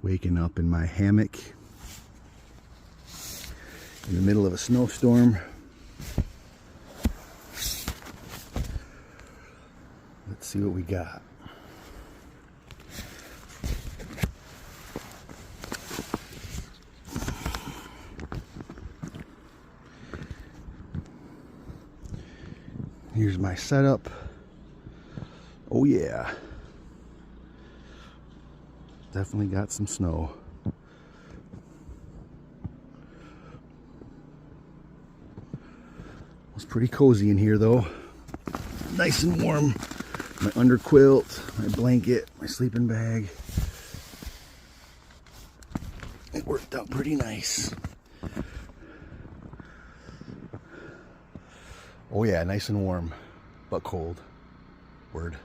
Waking up in my hammock in the middle of a snowstorm. Let's see what we got. Here's my setup. Oh yeah. Definitely got some snow. It's pretty cozy in here though. Nice and warm. My underquilt, my blanket, my sleeping bag. It worked out pretty nice. Oh yeah, nice and warm, but cold. Word.